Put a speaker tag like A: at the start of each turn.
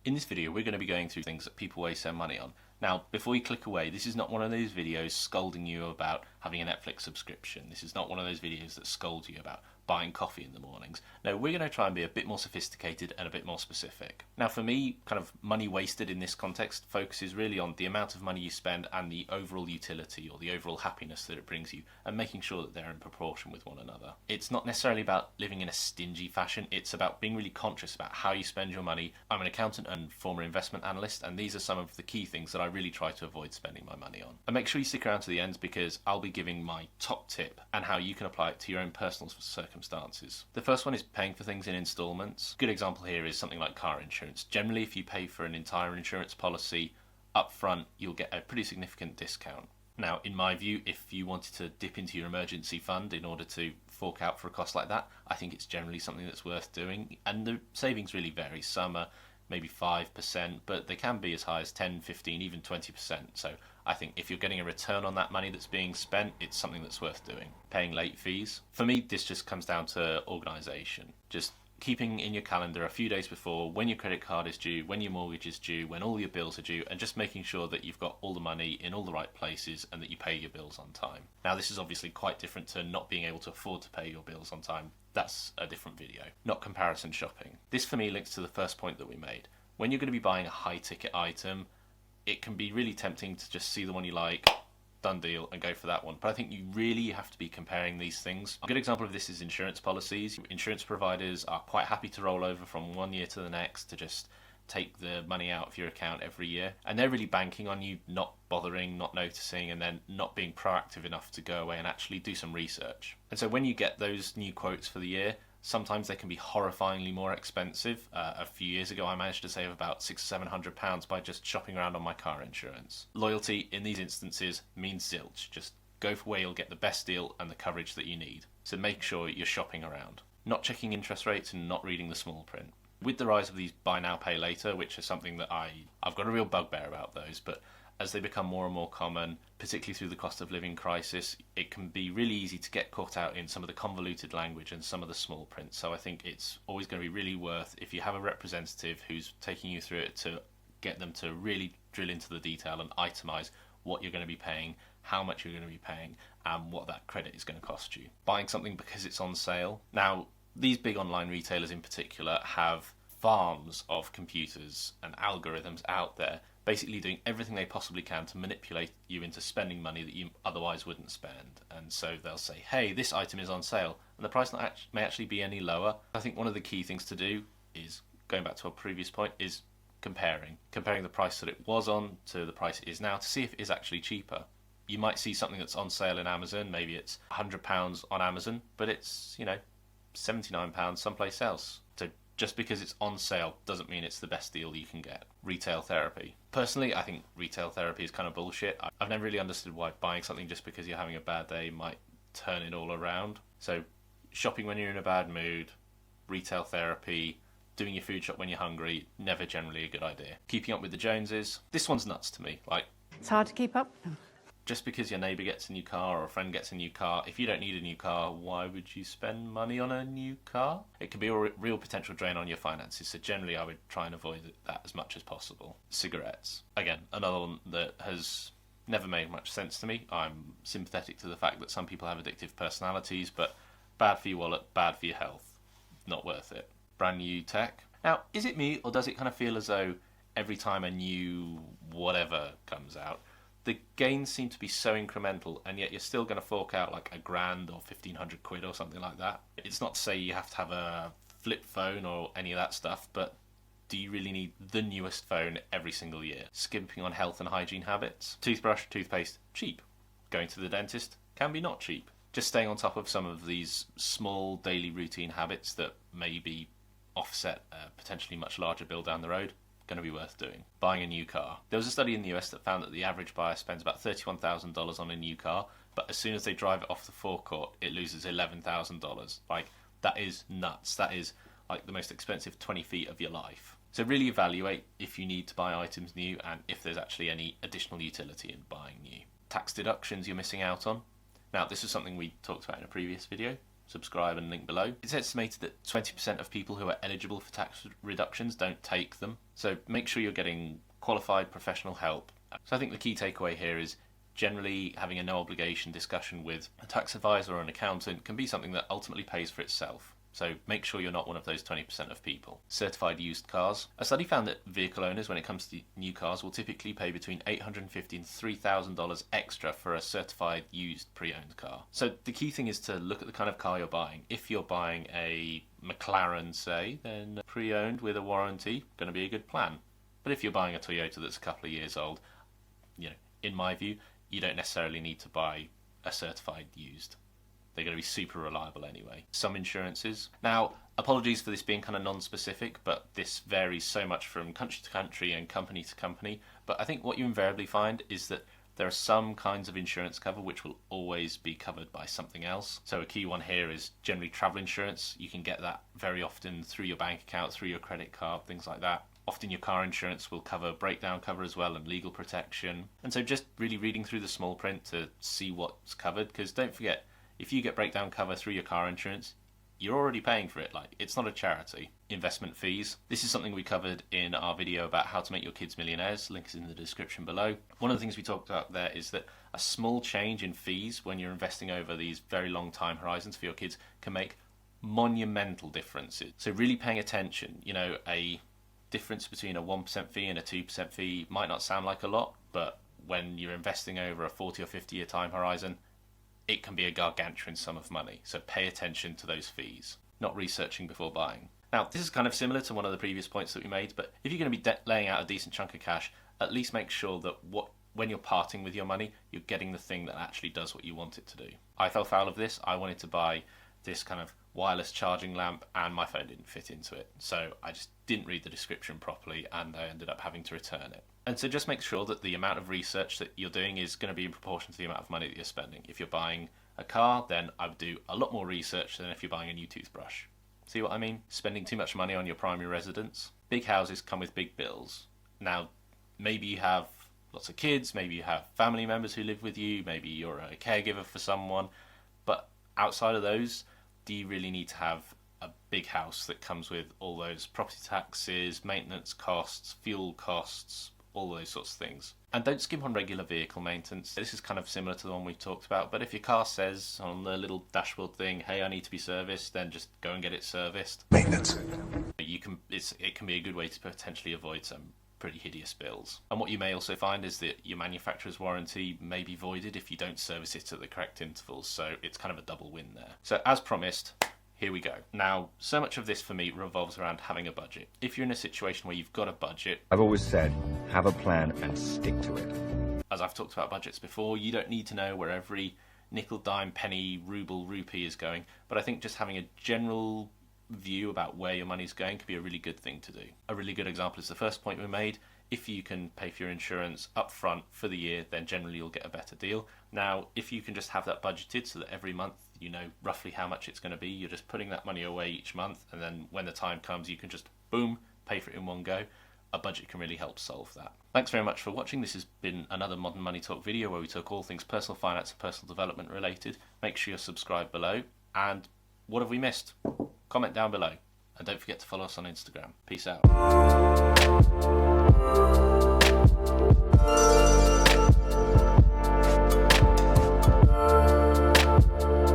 A: In this video, we're going to be going through things that people waste their money on. Now, before you click away, this is not one of those videos scolding you about having a Netflix subscription. This is not one of those videos that scold you about buying coffee in the mornings. No, we're going to try and be a bit more sophisticated and a bit more specific. Now, for me, kind of money wasted in this context focuses really on the amount of money you spend and the overall utility or the overall happiness that it brings you, and making sure that they're in proportion with one another. It's not necessarily about living in a stingy fashion, it's about being really conscious about how you spend your money. I'm an accountant and former investment analyst, and these are some of the key things that I really try to avoid spending my money on. And make sure you stick around to the end, because I'll be giving my top tip and how you can apply it to your own personal circumstances. The first one is paying for things in installments. A good example here is something like car insurance. Generally, if you pay for an entire insurance policy up front, you'll get a pretty significant discount. Now, in my view, if you wanted to dip into your emergency fund in order to fork out for a cost like that, I think it's generally something that's worth doing. And the savings really vary. Some are maybe 5%, but they can be as high as 10, 15, even 20%. So I think if you're getting a return on that money that's being spent, it's something that's worth doing. Paying late fees. For me, this just comes down to organisation. Just keeping in your calendar a few days before when your credit card is due, when your mortgage is due, when all your bills are due, and just making sure that you've got all the money in all the right places and that you pay your bills on time. Now, this is obviously quite different to not being able to afford to pay your bills on time. That's a different video. Not comparison shopping. This for me links to the first point that we made. When you're going to be buying a high ticket item, it can be really tempting to just see the one you like, done deal, and go for that one. But I think you really have to be comparing these things. A good example of this is insurance policies. Insurance providers are quite happy to roll over from one year to the next to just take the money out of your account every year. And they're really banking on you not bothering, not noticing, and then not being proactive enough to go away and actually do some research. And so when you get those new quotes for the year, sometimes they can be horrifyingly more expensive. A few years ago, I managed to save about £600-700 by just shopping around on my car insurance. Loyalty in these instances means zilch. Just go for where you'll get the best deal and the coverage that you need. So make sure you're shopping around. Not checking interest rates and not reading the small print. With the rise of these buy now, pay later, which is something that I've got a real bugbear about those, but as they become more and more common, particularly through the cost of living crisis, it can be really easy to get caught out in some of the convoluted language and some of the small print. So I think it's always going to be really worth, if you have a representative who's taking you through it, to get them to really drill into the detail and itemise what you're going to be paying, how much you're going to be paying, and what that credit is going to cost you. Buying something because it's on sale. Now, these big online retailers in particular have farms of computers and algorithms out there basically doing everything they possibly can to manipulate you into spending money that you otherwise wouldn't spend. And so they'll say, hey, this item is on sale, and the price may actually be any lower. I think one of the key things to do is, going back to our previous point, is comparing the price that it was on to the price it is now to see if it is actually cheaper. You might see something that's on sale in Amazon, maybe it's £100 on Amazon, but it's, £79 someplace else. So just because it's on sale doesn't mean it's the best deal you can get. Retail therapy. Personally, I think retail therapy is kind of bullshit. I've never really understood why buying something just because you're having a bad day might turn it all around. So shopping when you're in a bad mood, retail therapy, doing your food shop when you're hungry, never generally a good idea. Keeping up with the Joneses. This one's nuts to me.
B: It's hard to keep up.
A: Just because your neighbour gets a new car or a friend gets a new car, if you don't need a new car, why would you spend money on a new car? It can be a real potential drain on your finances, so generally I would try and avoid that as much as possible. Cigarettes. Again, another one that has never made much sense to me. I'm sympathetic to the fact that some people have addictive personalities, but bad for your wallet, bad for your health. Not worth it. Brand new tech. Now, is it me, or does it kind of feel as though every time a new whatever comes out, the gains seem to be so incremental, and yet you're still going to fork out like £1,000 or 1,500 quid or something like that? It's not to say you have to have a flip phone or any of that stuff, but do you really need the newest phone every single year? Skimping on health and hygiene habits. Toothbrush, toothpaste, cheap. Going to the dentist can be not cheap. Just staying on top of some of these small daily routine habits that maybe offset a potentially much larger bill down the road, going to be worth doing. Buying a new car. There was a study in the US that found that the average buyer spends about $31,000 on a new car, but as soon as they drive it off the forecourt, it loses $11,000. That is nuts. That is like the most expensive 20 feet of your life. So really evaluate if you need to buy items new and if there's actually any additional utility in buying new. Tax deductions you're missing out on. Now, this is something we talked about in a previous video. subscribe and link below. It's estimated that 20% of people who are eligible for tax reductions don't take them. So make sure you're getting qualified professional help. So I think the key takeaway here is generally having a no obligation discussion with a tax advisor or an accountant can be something that ultimately pays for itself. So make sure you're not one of those 20% of people. Certified used cars. A study found that vehicle owners, when it comes to new cars, will typically pay between $850 and $3,000 extra for a certified used pre-owned car. So the key thing is to look at the kind of car you're buying. If you're buying a McLaren, say, then pre-owned with a warranty, going to be a good plan. But if you're buying a Toyota that's a couple of years old, in my view, you don't necessarily need to buy a certified used. They're going to be super reliable anyway. Some insurances. Now, apologies for this being kind of non-specific, but this varies so much from country to country and company to company. But I think what you invariably find is that there are some kinds of insurance cover which will always be covered by something else. So a key one here is generally travel insurance. You can get that very often through your bank account, through your credit card, things like that. Often your car insurance will cover breakdown cover as well and legal protection. And so just really reading through the small print to see what's covered, because don't forget, if you get breakdown cover through your car insurance, you're already paying for it. It's not a charity. Investment fees. This is something we covered in our video about how to make your kids millionaires. Link is in the description below. One of the things we talked about there is that a small change in fees when you're investing over these very long time horizons for your kids can make monumental differences. So really paying attention, a difference between a 1% fee and a 2% fee might not sound like a lot, but when you're investing over a 40 or 50 year time horizon, it can be a gargantuan sum of money. So pay attention to those fees, not researching before buying. Now, this is kind of similar to one of the previous points that we made, but if you're going to be laying out a decent chunk of cash, at least make sure that when you're parting with your money, you're getting the thing that actually does what you want it to do. I fell foul of this. I wanted to buy this kind of wireless charging lamp and my phone didn't fit into it. So I just didn't read the description properly and I ended up having to return it. And so just make sure that the amount of research that you're doing is going to be in proportion to the amount of money that you're spending. If you're buying a car, then I would do a lot more research than if you're buying a new toothbrush. See what I mean? Spending too much money on your primary residence. Big houses come with big bills. Now, maybe you have lots of kids, maybe you have family members who live with you, maybe you're a caregiver for someone, but outside of those, do you really need to have a big house that comes with all those property taxes, maintenance costs, fuel costs, all those sorts of things? And don't skimp on regular vehicle maintenance. This is kind of similar to the one we've talked about, but if your car says on the little dashboard thing, hey, I need to be serviced, then just go and get it serviced. Maintenance. It can be a good way to potentially avoid some pretty hideous bills. And what you may also find is that your manufacturer's warranty may be voided if you don't service it at the correct intervals, so it's kind of a double win there. So as promised, here we go. Now, so much of this for me revolves around having a budget. If you're in a situation where you've got a budget,
B: I've always said, have a plan and stick to it.
A: As I've talked about budgets before, you don't need to know where every nickel, dime, penny, ruble, rupee is going, but I think just having a general view about where your money's going could be a really good thing to do. A really good example is the first point we made. If you can pay for your insurance up front for the year, then generally you'll get a better deal. Now, if you can just have that budgeted so that every month you know roughly how much it's going to be, you're just putting that money away each month, and then when the time comes you can just boom, pay for it in one go. A budget can really help solve that. Thanks very much for watching. This has been another Modern Money Talk video where we talk all things personal finance and personal development related. Make sure you're subscribed below. And what have we missed? Comment down below. And don't forget to follow us on Instagram. Peace out.